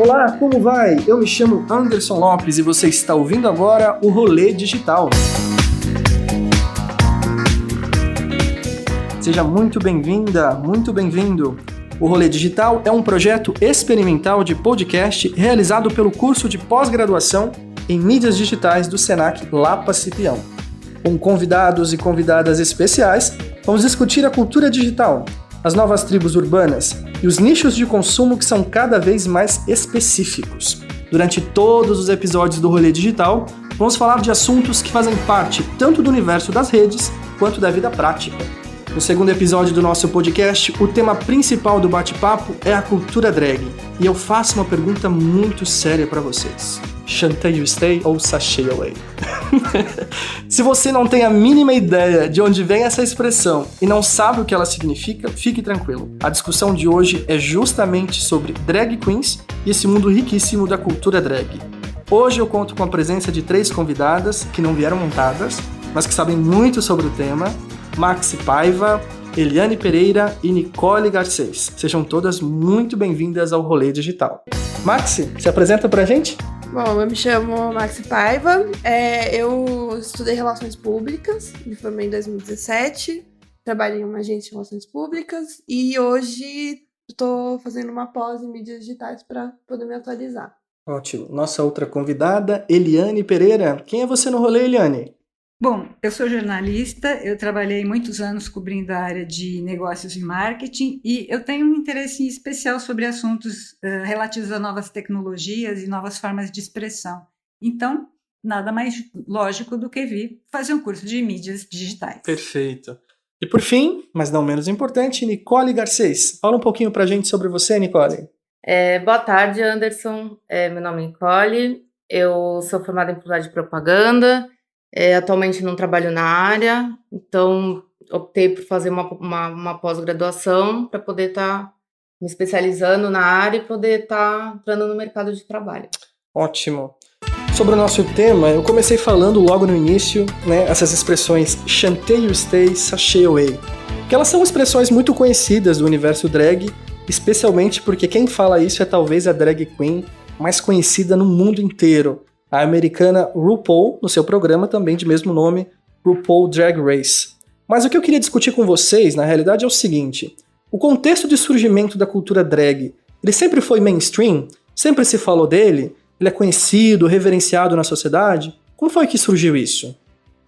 Olá, como vai? Eu me chamo Anderson Lopes e você está ouvindo agora o Rolê Digital. Seja muito bem-vinda, muito bem-vindo. O Rolê Digital é um projeto experimental de podcast realizado pelo curso de pós-graduação em mídias digitais do Senac Lapa Cipião. Com convidados e convidadas especiais, vamos discutir a cultura digital, as novas tribos urbanas e os nichos de consumo que são cada vez mais específicos. Durante todos os episódios do Rolê Digital, vamos falar de assuntos que fazem parte tanto do universo das redes quanto da vida prática. No segundo episódio do nosso podcast, o tema principal do bate-papo é a cultura drag. E eu faço uma pergunta muito séria para vocês. Chantay you stay ou sashay away? Se você não tem a mínima ideia de onde vem essa expressão e não sabe o que ela significa, fique tranquilo. A discussão de hoje é justamente sobre drag queens e esse mundo riquíssimo da cultura drag. Hoje eu conto com a presença de 3 convidadas que não vieram montadas, mas que sabem muito sobre o tema: Maxi Paiva, Eliane Pereira e Nicole Garcês. Sejam todas muito bem-vindas ao Rolê Digital. Maxi, se apresenta pra gente? Bom, eu me chamo Maxi Paiva, eu estudei Relações Públicas, me formei em 2017, trabalho em uma agência de Relações Públicas e hoje estou fazendo uma pós em mídias digitais para poder me atualizar. Ótimo. Nossa outra convidada, Eliane Pereira. Quem é você no rolê, Eliane? Bom, eu sou jornalista, eu trabalhei muitos anos cobrindo a área de negócios e marketing e eu tenho um interesse especial sobre assuntos relativos a novas tecnologias e novas formas de expressão. Então, nada mais lógico do que vir fazer um curso de mídias digitais. Perfeito. E por fim, mas não menos importante, Nicole Garcês. Fala um pouquinho pra gente sobre você, Nicole. Boa tarde, Anderson. Meu nome é Nicole, eu sou formada em publicidade e propaganda. Atualmente não trabalho na área, então optei por fazer uma pós-graduação para poder estar me especializando na área e poder estar entrando no mercado de trabalho. Ótimo. Sobre o nosso tema, eu comecei falando logo no início, essas expressões Chantay you stay, sashay away, que elas são expressões muito conhecidas do universo drag, especialmente porque quem fala isso é talvez a drag queen mais conhecida no mundo inteiro, a americana RuPaul, no seu programa também de mesmo nome, RuPaul Drag Race. Mas o que eu queria discutir com vocês, na realidade, é o seguinte: o contexto de surgimento da cultura drag, ele sempre foi mainstream? Sempre se falou dele? Ele é conhecido, reverenciado na sociedade? Como foi que surgiu isso?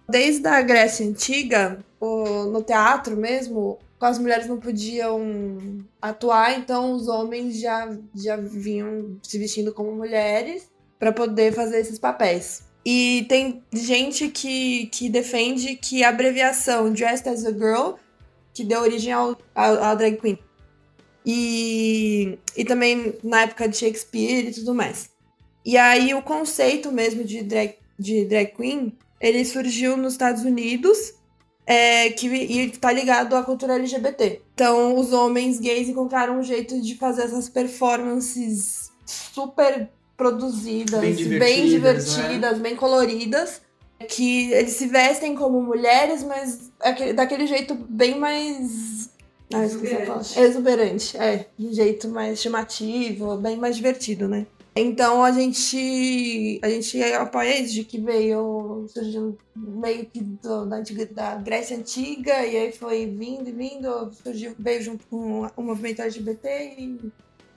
Desde a Grécia Antiga, no teatro mesmo, as mulheres não podiam atuar, então os homens já vinham se vestindo como mulheres para poder fazer esses papéis. E tem gente que defende que a abreviação Dressed as a Girl, que deu origem ao drag queen. E também na época de Shakespeare e tudo mais. E aí o conceito mesmo de drag queen, ele surgiu nos Estados Unidos, e está ligado à cultura LGBT. Então os homens gays encontraram um jeito de fazer essas performances super produzidas, bem divertidas, bem coloridas, que eles se vestem como mulheres, mas daquele jeito bem mais exuberante, de um jeito mais chamativo, bem mais divertido, né? Então a gente apoia isso, de que veio surgindo meio que da Grécia Antiga, e aí foi vindo, veio junto com o movimento LGBT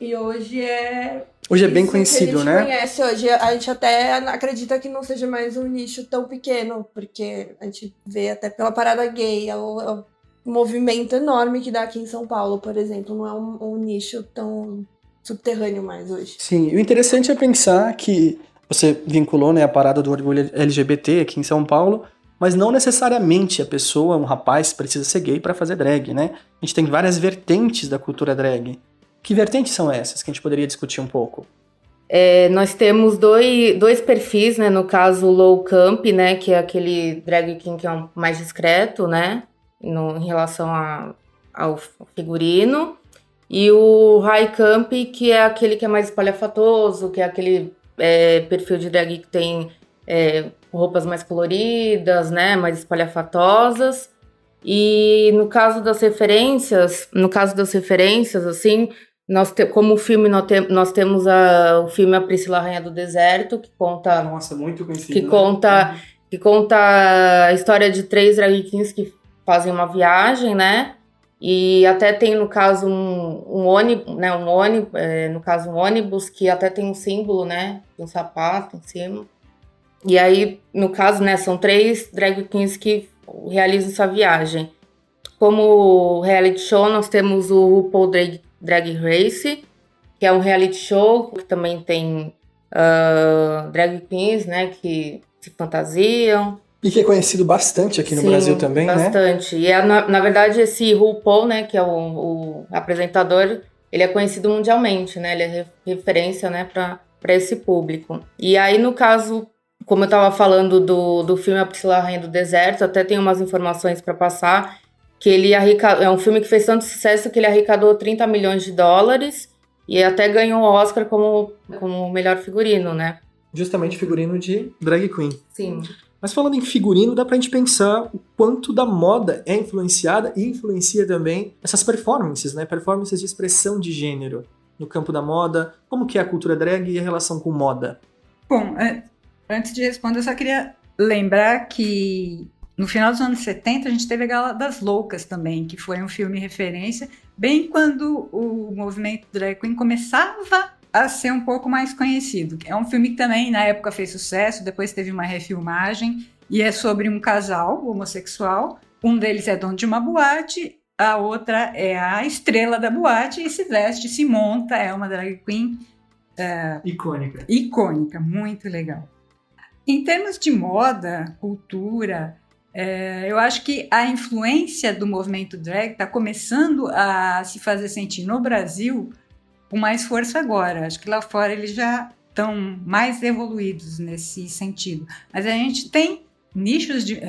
e hoje é bem conhecido, que a gente conhece hoje. A gente até acredita que não seja mais um nicho tão pequeno, porque a gente vê até pela parada gay, o movimento enorme que dá aqui em São Paulo, por exemplo. Não é um nicho tão subterrâneo mais hoje. Sim, e o interessante é pensar que você vinculou, a parada do orgulho LGBT aqui em São Paulo, mas não necessariamente a pessoa, um rapaz, precisa ser gay para fazer drag, né? A gente tem várias vertentes da cultura drag. Que vertentes são essas que a gente poderia discutir um pouco? Nós temos dois perfis, né? No caso, o low camp, né? Que é aquele drag king que é mais discreto, né? Em relação ao figurino. E o high camp, que é aquele que é mais espalhafatoso, que é aquele perfil de drag que tem roupas mais coloridas, né? Mais espalhafatosas. E no caso das referências, assim, Como filme, nós temos o filme A Priscila Rainha do Deserto, que conta... Nossa, muito conhecido, que conta a história de 3 drag queens que fazem uma viagem, né? E até tem, no caso, um ônibus, né? Um ônibus que até tem um símbolo, né? Um sapato em cima. E aí, no caso, né? São 3 drag queens que realizam essa viagem. Como reality show, nós temos o RuPaul Drag Race, que é um reality show que também tem drag queens, né, que se fantasiam. E que é conhecido bastante aqui no Brasil também, bastante. Né? E na verdade esse RuPaul, né, que é o apresentador, ele é conhecido mundialmente, né, ele é referência, né, para esse público. E aí, no caso, como eu estava falando do filme A Priscila Rainha do Deserto, até tem umas informações para passar, que ele é um filme que fez tanto sucesso que ele arrecadou $30 milhões e até ganhou o Oscar como melhor figurino, né? Justamente figurino de drag queen. Sim. Mas falando em figurino, dá pra gente pensar o quanto da moda é influenciada e influencia também essas performances, né? Performances de expressão de gênero no campo da moda. Como que é a cultura drag e a relação com moda? Bom, antes de responder, eu só queria lembrar que no final dos anos 70, a gente teve a Gala das Loucas também, que foi um filme referência, bem quando o movimento drag queen começava a ser um pouco mais conhecido. É um filme que também, na época, fez sucesso, depois teve uma refilmagem, e é sobre um casal homossexual. Um deles é dono de uma boate, a outra é a estrela da boate, e se veste, se monta, é uma drag queen icônica, muito legal. Em termos de moda, cultura... eu acho que a influência do movimento drag está começando a se fazer sentir no Brasil com mais força agora. Acho que lá fora eles já estão mais evoluídos nesse sentido. Mas a gente tem nichos de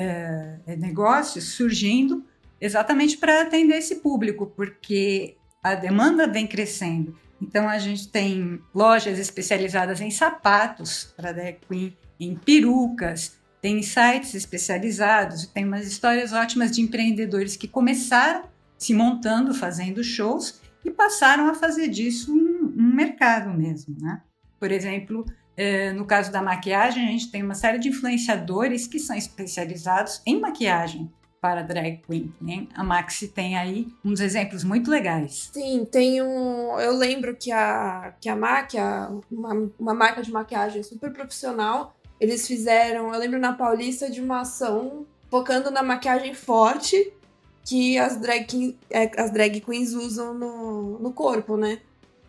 negócios surgindo exatamente para atender esse público, porque a demanda vem crescendo. Então a gente tem lojas especializadas em sapatos para drag queen, em perucas, tem sites especializados, tem umas histórias ótimas de empreendedores que começaram se montando, fazendo shows e passaram a fazer disso um mercado mesmo, né? Por exemplo, no caso da maquiagem, a gente tem uma série de influenciadores que são especializados em maquiagem para drag queen, né? A Maxi tem aí uns exemplos muito legais. Sim, eu lembro que a MAC, uma marca de maquiagem super profissional, eles fizeram, eu lembro na Paulista, de uma ação focando na maquiagem forte que as drag queens usam no corpo, né?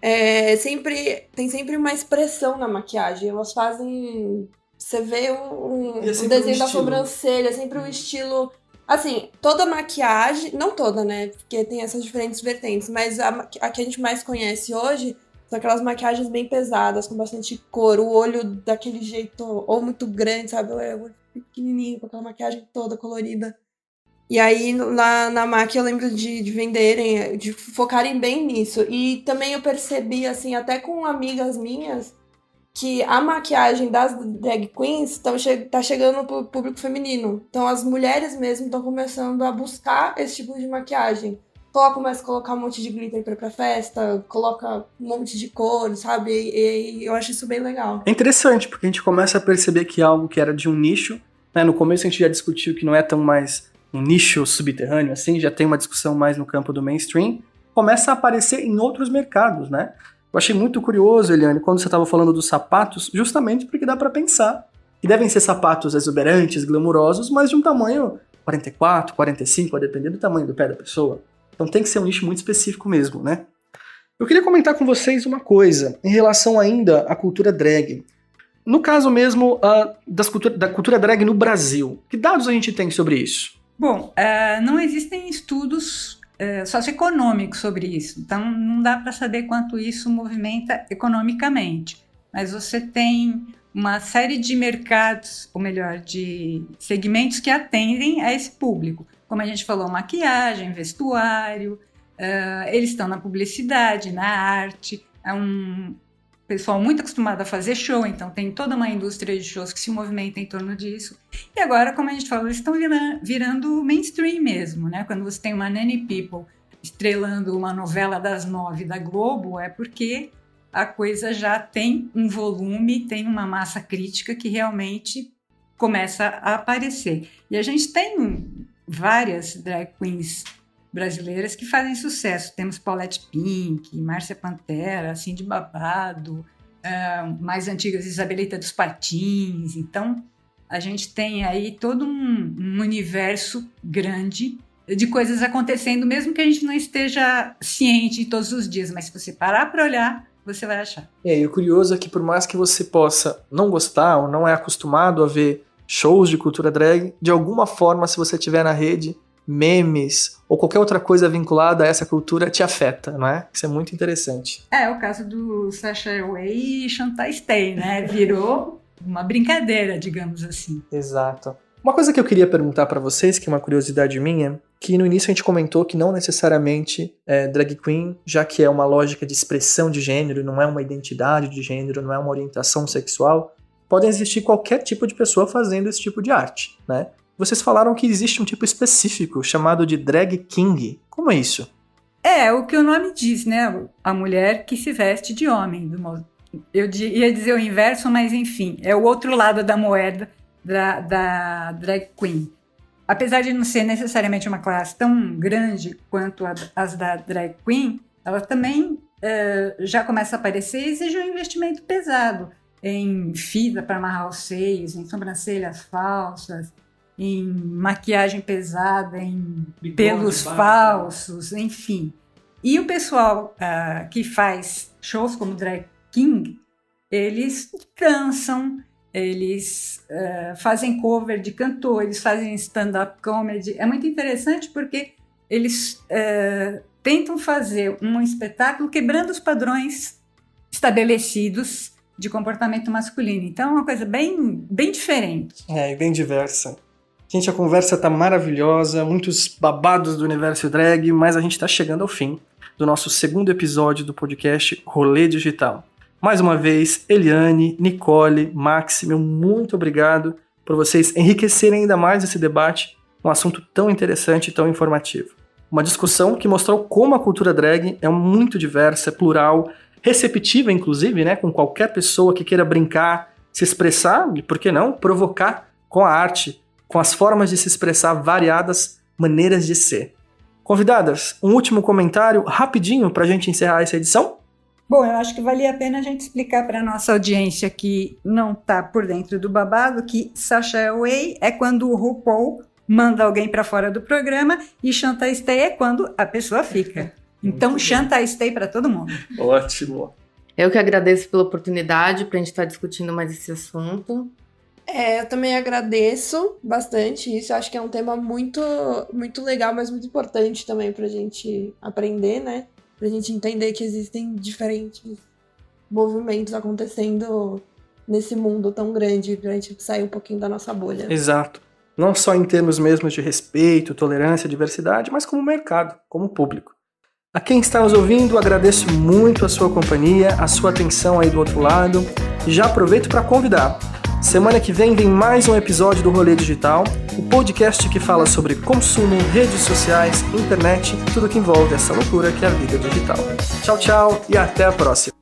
Tem sempre uma expressão na maquiagem. Elas fazem... Você vê o desenho da sobrancelha, sempre um estilo... Assim, toda maquiagem... Não toda, né? Porque tem essas diferentes vertentes. Mas a que a gente mais conhece hoje são aquelas maquiagens bem pesadas, com bastante cor. O olho daquele jeito, ou muito grande, sabe? O olho pequenininho, com aquela maquiagem toda colorida. E aí, na MAC, eu lembro de venderem, de focarem bem nisso. E também eu percebi, assim, até com amigas minhas, que a maquiagem das drag queens tá chegando pro público feminino. Então, as mulheres mesmo estão começando a buscar esse tipo de maquiagem. Começa a colocar um monte de glitter pra festa, coloca um monte de cor, sabe? E eu acho isso bem legal. É interessante, porque a gente começa a perceber que algo que era de um nicho, né? No começo a gente já discutiu que não é tão mais um nicho subterrâneo, assim, já tem uma discussão mais no campo do mainstream, começa a aparecer em outros mercados, né? Eu achei muito curioso, Eliane, quando você estava falando dos sapatos, justamente porque dá para pensar que devem ser sapatos exuberantes, glamurosos, mas de um tamanho 44, 45, a depender do tamanho do pé da pessoa. Então tem que ser um nicho muito específico mesmo, né? Eu queria comentar com vocês uma coisa, em relação ainda à cultura drag. No caso mesmo da cultura drag no Brasil, que dados a gente tem sobre isso? Bom, não existem estudos socioeconômicos sobre isso, então não dá para saber quanto isso movimenta economicamente, mas você tem uma série de mercados, ou melhor, de segmentos que atendem a esse público. Como a gente falou, maquiagem, vestuário, eles estão na publicidade, na arte, é um pessoal muito acostumado a fazer show, então tem toda uma indústria de shows que se movimenta em torno disso. E agora, como a gente falou, eles estão virando mainstream mesmo, né? Quando você tem uma Nanny People estrelando uma novela das 9 da Globo, é porque a coisa já tem um volume, tem uma massa crítica que realmente começa a aparecer. E a gente tem várias drag queens brasileiras que fazem sucesso. Temos Paulette Pink, Márcia Pantera, Cindy Babado, mais antigas, Isabelita dos Patins. Então, a gente tem aí todo um universo grande de coisas acontecendo, mesmo que a gente não esteja ciente todos os dias, mas se você parar para olhar, você vai achar. E o curioso é que por mais que você possa não gostar ou não é acostumado a ver shows de cultura drag, de alguma forma, se você estiver na rede, memes ou qualquer outra coisa vinculada a essa cultura te afeta, não é? Isso é muito interessante. É o caso do Sasha Way e Chantal Stay, né? Virou uma brincadeira, digamos assim. Exato. Uma coisa que eu queria perguntar para vocês, que é uma curiosidade minha, que no início a gente comentou que não necessariamente é drag queen, já que é uma lógica de expressão de gênero, não é uma identidade de gênero, não é uma orientação sexual, podem existir qualquer tipo de pessoa fazendo esse tipo de arte, né? Vocês falaram que existe um tipo específico chamado de drag king. Como é isso? É o que o nome diz, né? A mulher que se veste de homem. Eu ia dizer o inverso, mas enfim, é o outro lado da moeda da drag queen. Apesar de não ser necessariamente uma classe tão grande quanto as da drag queen, ela também já começa a aparecer e exige um investimento pesado em fita para amarrar os seios, em sobrancelhas falsas, em maquiagem pesada, em pelos falsos, enfim. E o pessoal que faz shows como drag king, eles dançam, eles fazem cover de cantores, fazem stand-up comedy. É muito interessante porque eles tentam fazer um espetáculo quebrando os padrões estabelecidos de comportamento masculino. Então é uma coisa bem, bem diferente. E bem diversa. Gente, a conversa tá maravilhosa, muitos babados do universo drag, mas a gente tá chegando ao fim do nosso segundo episódio do podcast Rolê Digital. Mais uma vez, Eliane, Nicole, Max, meu muito obrigado por vocês enriquecerem ainda mais esse debate, um assunto tão interessante e tão informativo. Uma discussão que mostrou como a cultura drag é muito diversa, plural, receptiva, inclusive, né, com qualquer pessoa que queira brincar, se expressar e, por que não, provocar com a arte, com as formas de se expressar, variadas maneiras de ser. Convidadas, um último comentário rapidinho para a gente encerrar essa edição? Bom, eu acho que valia a pena a gente explicar para a nossa audiência que não está por dentro do babado que Sasha Way é quando o RuPaul manda alguém para fora do programa e Chantal Stay é quando a pessoa fica. Então, Chantal Stay para todo mundo. Ótimo. Eu que agradeço pela oportunidade para a gente estar discutindo mais esse assunto. Eu também agradeço bastante isso. Eu acho que é um tema muito, muito legal, mas muito importante também pra gente aprender, né? Pra gente entender que existem diferentes movimentos acontecendo nesse mundo tão grande, pra gente sair um pouquinho da nossa bolha. Exato. Não só em termos mesmos de respeito, tolerância, diversidade, mas como mercado, como público. A quem está nos ouvindo, agradeço muito a sua companhia, a sua atenção aí do outro lado. E já aproveito para convidar. Semana que vem mais um episódio do Rolê Digital, o podcast que fala sobre consumo, redes sociais, internet e tudo que envolve essa loucura que é a vida digital. Tchau, tchau e até a próxima.